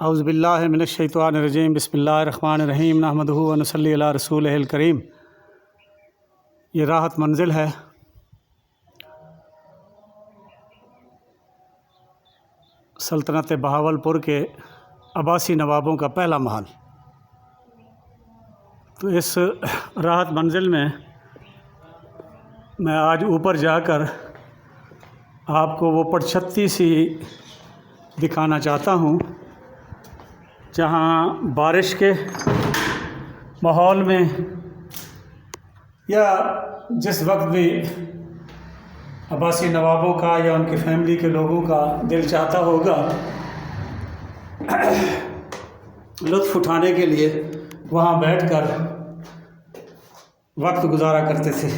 اعوذ باللہ من الشیطان الرجیم بسم اللہ الرحمن الرحیم نحمدہ و نصلی علی رسولہ الکریم۔ یہ راحت منزل ہے سلطنت بہاولپور کے عباسی نوابوں کا پہلا محل۔ تو اس راحت منزل میں آج اوپر جا کر آپ کو وہ پڑچھتی سی دکھانا چاہتا ہوں جہاں بارش کے ماحول میں یا جس وقت بھی عباسی نوابوں کا یا ان کی فیملی کے لوگوں کا دل چاہتا ہوگا لطف اٹھانے کے لیے وہاں بیٹھ کر وقت گزارا کرتے تھے۔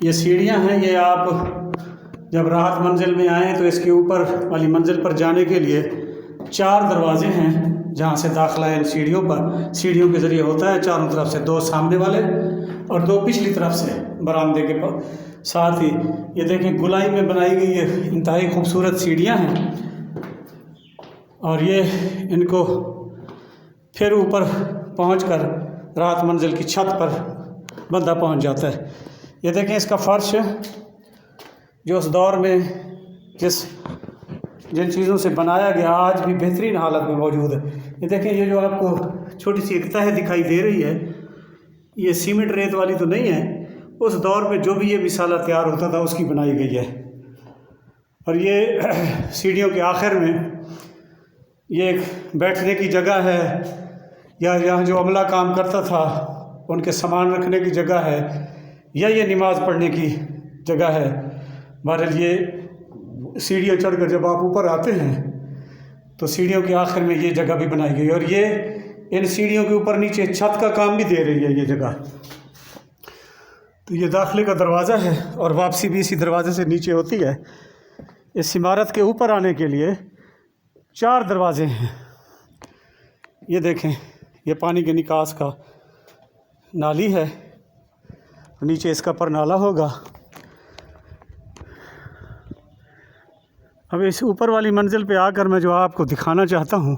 یہ سیڑھیاں ہیں، یہ آپ جب راحت منزل میں آئیں تو اس کے اوپر والی منزل پر جانے کے لیے 4 دروازے ہیں جہاں سے داخلہ ان سیڑھیوں کے ذریعے ہوتا ہے، چاروں طرف سے 2 سامنے والے اور 2 پچھلی طرف سے برآمدے کے ساتھ ہی۔ یہ دیکھیں گلائی میں بنائی گئی یہ انتہائی خوبصورت سیڑھیاں ہیں، اور یہ ان کو پھر اوپر پہنچ کر راحت منزل کی چھت پر بندہ پہنچ جاتا ہے۔ یہ دیکھیں اس کا فرش جو اس دور میں جن چیزوں سے بنایا گیا آج بھی بہترین حالت میں موجود ہے۔ یہ دیکھیں یہ جو آپ کو چھوٹی سی ایک تہہ دکھائی دے رہی ہے، یہ سیمنٹ ریت والی تو نہیں ہے، اس دور میں جو بھی یہ مسالہ تیار ہوتا تھا اس کی بنائی گئی ہے۔ اور یہ سیڑھیوں کے آخر میں یہ ایک بیٹھنے کی جگہ ہے، یا یہاں جو عملہ کام کرتا تھا ان کے سامان رکھنے کی جگہ ہے، یا یہ نماز پڑھنے کی جگہ ہے۔ بہرحال یہ سیڑھیاں چڑھ کر جب آپ اوپر آتے ہیں تو سیڑھیوں کے آخر میں یہ جگہ بھی بنائی گئی، اور یہ ان سیڑھیوں کے اوپر نیچے چھت کا کام بھی دے رہی ہے یہ جگہ۔ تو یہ داخلے کا دروازہ ہے اور واپسی بھی اسی دروازے سے نیچے ہوتی ہے۔ اس عمارت کے اوپر آنے کے لیے 4 دروازے ہیں۔ یہ دیکھیں یہ پانی کے نکاس کا نالی ہے، نیچے اس کا پر نالہ ہوگا۔ اب اس اوپر والی منزل پہ آ کر میں جو آپ کو دکھانا چاہتا ہوں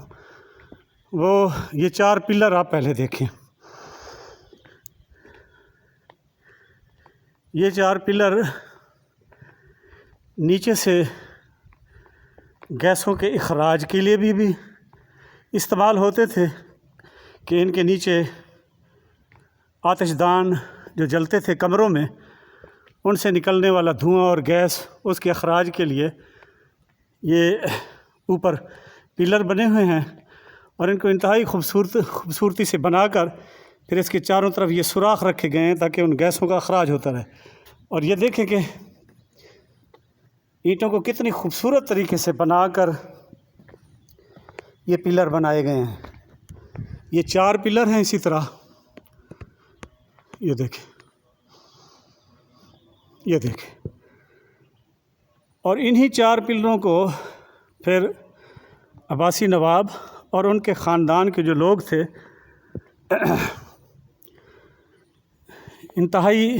وہ یہ 4 پلر آپ پہلے دیکھیں۔ یہ 4 پلر نیچے سے گیسوں کے اخراج کے لیے بھی استعمال ہوتے تھے کہ ان کے نیچے آتش دان جو جلتے تھے کمروں میں، ان سے نکلنے والا دھواں اور گیس اس کے اخراج کے لیے یہ اوپر پلر بنے ہوئے ہیں، اور ان کو انتہائی خوبصورتی سے بنا کر پھر اس کے چاروں طرف یہ سوراخ رکھے گئے ہیں تاکہ ان گیسوں کا اخراج ہوتا رہے۔ اور یہ دیکھیں کہ اینٹوں کو کتنی خوبصورت طریقے سے بنا کر یہ پلر بنائے گئے ہیں۔ یہ 4 پلر ہیں اسی طرح، یہ دیکھیں اور انہی 4 پلروں کو پھر عباسی نواب اور ان کے خاندان کے جو لوگ تھے انتہائی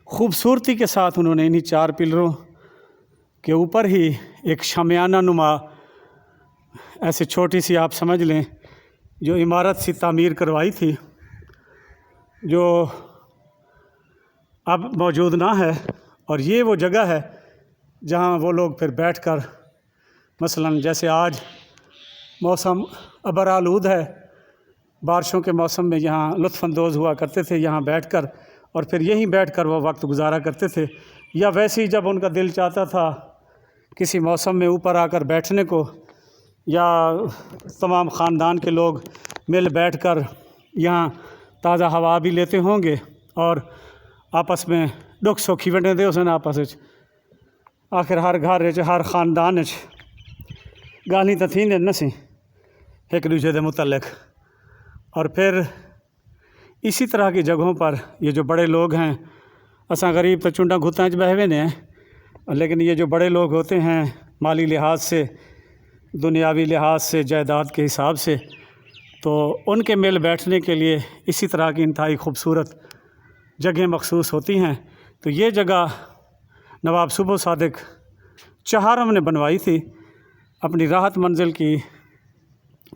خوبصورتی کے ساتھ انہوں نے انہی 4 پلروں کے اوپر ہی ایک شامیانہ نما ایسے چھوٹی سی آپ سمجھ لیں جو عمارت سی تعمیر کروائی تھی، جو اب موجود نہ ہے۔ اور یہ وہ جگہ ہے جہاں وہ لوگ پھر بیٹھ کر مثلاً جیسے آج موسم ابر آلود ہے، بارشوں کے موسم میں یہاں لطف اندوز ہوا کرتے تھے یہاں بیٹھ کر، اور پھر یہیں بیٹھ کر وہ وقت گزارا کرتے تھے۔ یا ویسے ہی جب ان کا دل چاہتا تھا کسی موسم میں اوپر آ کر بیٹھنے کو، یا تمام خاندان کے لوگ مل بیٹھ کر یہاں تازہ ہوا بھی لیتے ہوں گے اور آپس میں دکھ سوکھی ونڈے دے اسن آپس وچ۔ آخر ہر گھر ہر خاندان گالی تو تھی نہ سی ایک دوسرے دے متعلق۔ اور پھر اسی طرح کی جگہوں پر یہ جو بڑے لوگ ہیں، اساں غریب تو چنڈا گھتاں چ بہے ہوئے ہیں، لیکن یہ جو بڑے لوگ ہوتے ہیں مالی لحاظ سے، دنیاوی لحاظ سے، جائیداد کے حساب سے، تو ان کے مل بیٹھنے کے لیے اسی طرح کی انتہائی خوبصورت جگہیں مخصوص ہوتی ہیں۔ تو یہ جگہ نواب صبح صادق چہارم نے بنوائی تھی اپنی راحت منزل کی